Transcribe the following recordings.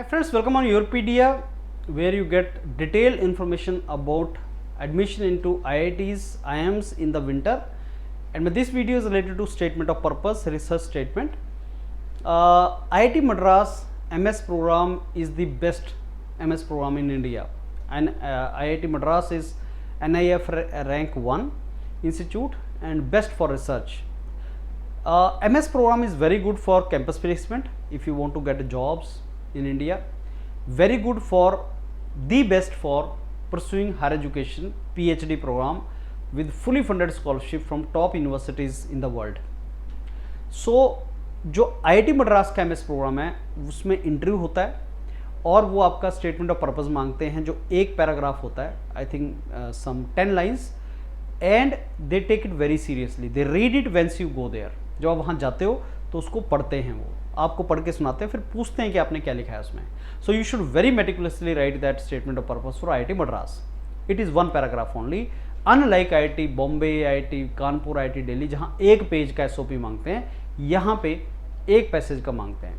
friends, welcome on Europedia, where you get detailed information about admission into IITs, IIMs in the winter. And this video is related to statement of purpose, research statement. IIT Madras MS program is the best MS program in India, and IIT Madras is NIF rank 1 institute and best for research. MS program is very good for campus placement if you want to get jobs in India, very good for the best for pursuing higher education PhD program with fully funded scholarship from top universities in the world. So जो IIT Madras का MS programme है उसमें interview होता है और वो आपका statement of purpose मांगते हैं जो एक पैराग्राफ होता है, I think some 10 lines, and they take it very seriously, they read it once you go there. जब आप वहाँ जाते हो तो उसको पढ़ते हैं, वो आपको पढ़ के सुनाते हैं, फिर पूछते हैं कि आपने क्या लिखा है उसमें। So you should very meticulously right that statement of purpose for IIT Madras. It is one paragraph only, unlike IIT Bombay, IIT Kanpur, IIT Delhi जहाँ एक पेज का SOP मांगते हैं, यहाँ पे एक पैसेज का मांगते हैं।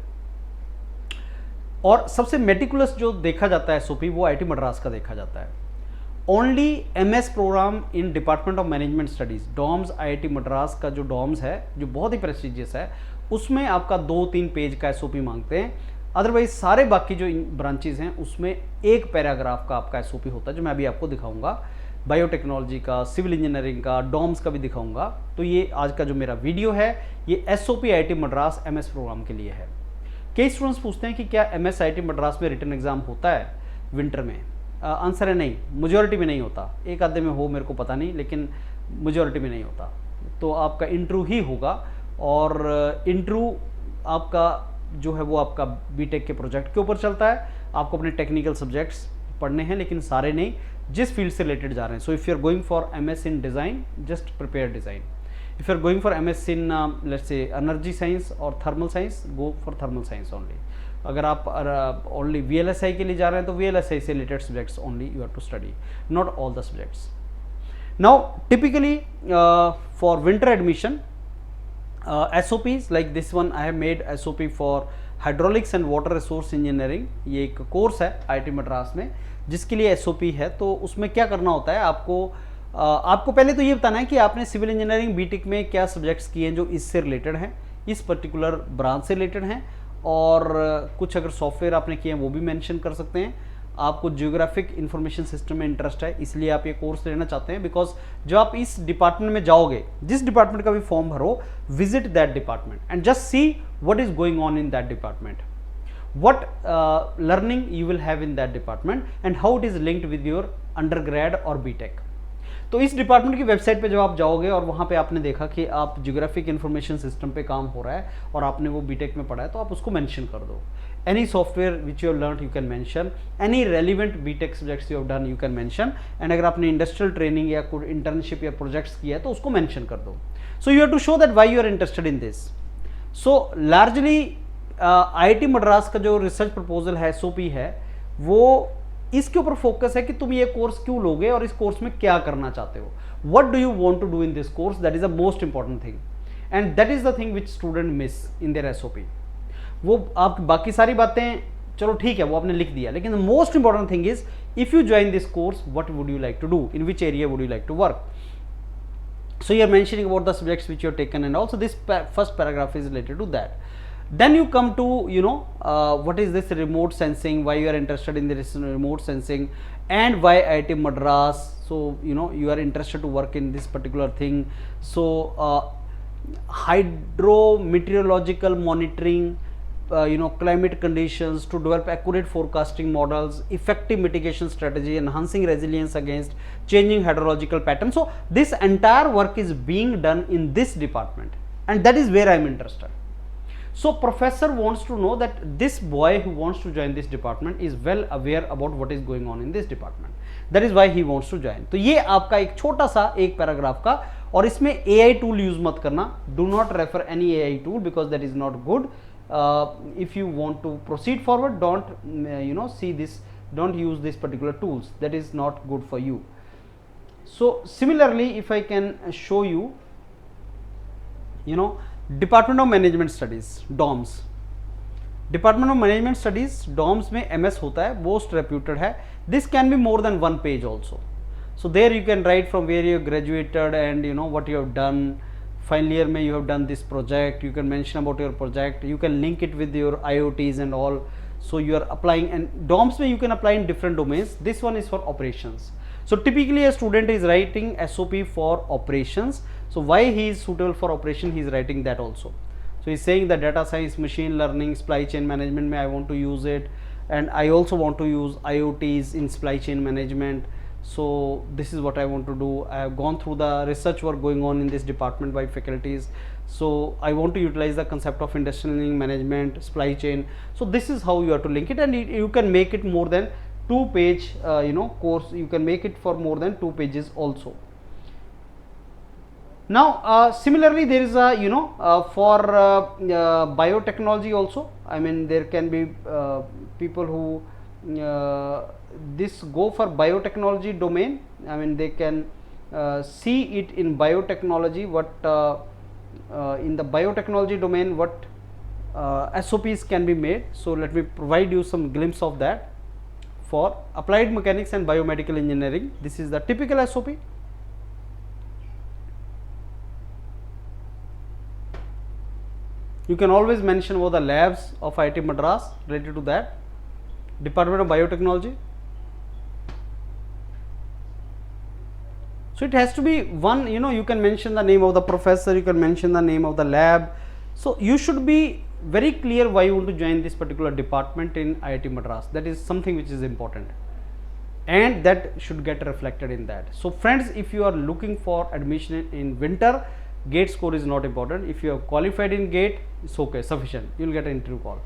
और सबसे मेटिकुलस जो देखा जाता है SOP वो IIT मद्रास का देखा जाता है। Only MS program in department of management studies DOMS, IIT Madras का जो डॉम्स है जो बहुत ही प्रेस्टिजियस है, उसमें आपका 2-3 पेज का SOP मांगते हैं। अदरवाइज सारे बाकी जो ब्रांचेज हैं उसमें एक पैराग्राफ का आपका SOP होता है, जो मैं अभी आपको दिखाऊंगा, बायोटेक्नोलॉजी का, सिविल इंजीनियरिंग का, डॉम्स का भी दिखाऊंगा। तो ये आज का जो मेरा वीडियो है ये SOP IIT Madras MS program के लिए है। कई स्टूडेंट्स पूछते हैं कि क्या MS IIT मद्रास में रिटन एग्जाम होता है विंटर में? आंसर है नहीं, मेजॉरिटी में नहीं होता, एक आधे में हो मेरे को पता नहीं, लेकिन मेजॉरिटी में नहीं होता। तो आपका इंटरव्यू ही होगा, और इंटरव्यू आपका जो है वो आपका बीटेक के प्रोजेक्ट के ऊपर चलता है। आपको अपने टेक्निकल सब्जेक्ट्स पढ़ने हैं, लेकिन सारे नहीं, जिस फील्ड से रिलेटेड जा रहे हैं। So if you are going for MS in design, just prepare design. If you are going for MS in let's say energy science और thermal science, go for thermal science only. अगर आप only VLSI के लिए जा रहे हैं तो VLSI से related subjects only you have to study, not all the subjects. Now typically for winter admission SOPs like this one, I have made SOP for hydraulics and water resource engineering। ये एक course है IIT Madras में जिसके लिए SOP है। तो उसमें क्या करना होता है, आपको पहले तो ये बताना है कि आपने सिविल इंजीनियरिंग बीटेक में क्या सब्जेक्ट्स किए हैं जो इससे रिलेटेड हैं, इस पर्टिकुलर ब्रांच से रिलेटेड हैं, और कुछ अगर सॉफ्टवेयर आपने किए हैं वो भी मेंशन कर सकते हैं। आपको जियोग्राफिक इंफॉर्मेशन सिस्टम में इंटरेस्ट है इसलिए आप ये कोर्स लेना चाहते हैं, बिकॉज जब आप इस डिपार्टमेंट में जाओगे, जिस डिपार्टमेंट का भी फॉर्म भरो, visit that department and just see what is going on in that department, what learning you will have in that department and how it is linked with your undergrad or BTech। तो इस department की website पे जब आप जाओगे और वहाँ पे आपने देखा कि आप जियोग्राफिक इंफॉर्मेशन सिस्टम पे काम हो रहा है और आपने वो बीटेक में पढ़ा है, तो आप उसको मेंशन कर दो। Any software which you have learn you can mention, any relevant BTech subjects you have done you can mention, and अगर आपने इंडस्ट्रियल ट्रेनिंग या कोई इंटर्नशिप या प्रोजेक्ट्स किया है तो उसको मेंशन कर दो। So you have to show that why you are interested in this. So largely IIT Madras का जो रिसर्च प्रपोजल है, SOP है, वो इसके ऊपर फोकस है कि तुम ये कोर्स क्यों लोगे और इस कोर्स में क्या करना चाहते हो। What do you want to do in this course, that is the most important thing, and that is the thing which student miss in their SOP। वो आप बाकी सारी बातें चलो ठीक है वो आपने लिख दिया, लेकिन the most important thing is if you join this course what would you like to do, in which area would you like to work. So you are mentioning about the subjects which you have taken, and also this first paragraph is related to that. Then you come to what is this remote sensing, why you are interested in this remote sensing, and why IIT Madras. So you are interested to work in this particular thing. So hydrometeorological monitoring, climate conditions to develop accurate forecasting models, effective mitigation strategy, enhancing resilience against changing hydrological patterns. So this entire work is being done in this department, and that is where I am interested. So professor wants to know that this boy who wants to join this department is well aware about what is going on in this department. That is why he wants to join. तो ये आपका एक छोटा सा एक paragraph का, और इसमें AI टूल यूज मत करना, do not refer any AI tool because that is not good. If you want to proceed forward, don't see this, don't use this particular tools, that is not good for you. So similarly, if I can show you, Department of Management Studies, DOMS, department of management studies DOMS में MS होता है, most reputed है. This can be more than 1 page also. So there you can write from where you graduated and you know what you have done. Final year में you have done this project. You can mention about your project. You can link it with your IoTs and all. So you are applying, and DOMS में you can apply in different domains. This one is for operations. So typically a student is writing SOP for operations. So why he is suitable for operation? He is writing that also. So he is saying that data science, machine learning, supply chain management में I want to use it, and I also want to use IoTs in supply chain management. So this is what I want to do. I have gone through the research work going on in this department by faculties. So I want to utilize the concept of industrial engineering management, supply chain. So this is how you have to link it, and you can make it more than 2 page course. You can make it for more than 2 pages also. Now similarly there is a for biotechnology also. I mean there can be people who this go for biotechnology domain. I mean they can see it in biotechnology, what in the biotechnology domain what SOPs can be made. So let me provide you some glimpse of that. For applied mechanics and biomedical engineering, this is the typical SOP. You can always mention about the labs of IIT Madras related to that. Department of Biotechnology. So it has to be one, you can mention the name of the professor, you can mention the name of the lab. So you should be very clear why you want to join this particular department in IIT Madras. That is something which is important, and that should get reflected in that. So friends, if you are looking for admission in winter, GATE score is not important. If you have qualified in GATE, it's okay, sufficient. You will get an interview call.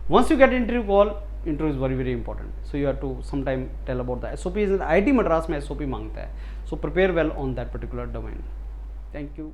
Once you get interview call, interview is very important. So you have to sometime tell about the SOPs. in IIT Madras में SOP मांगता है. So prepare well on that particular domain. Thank you.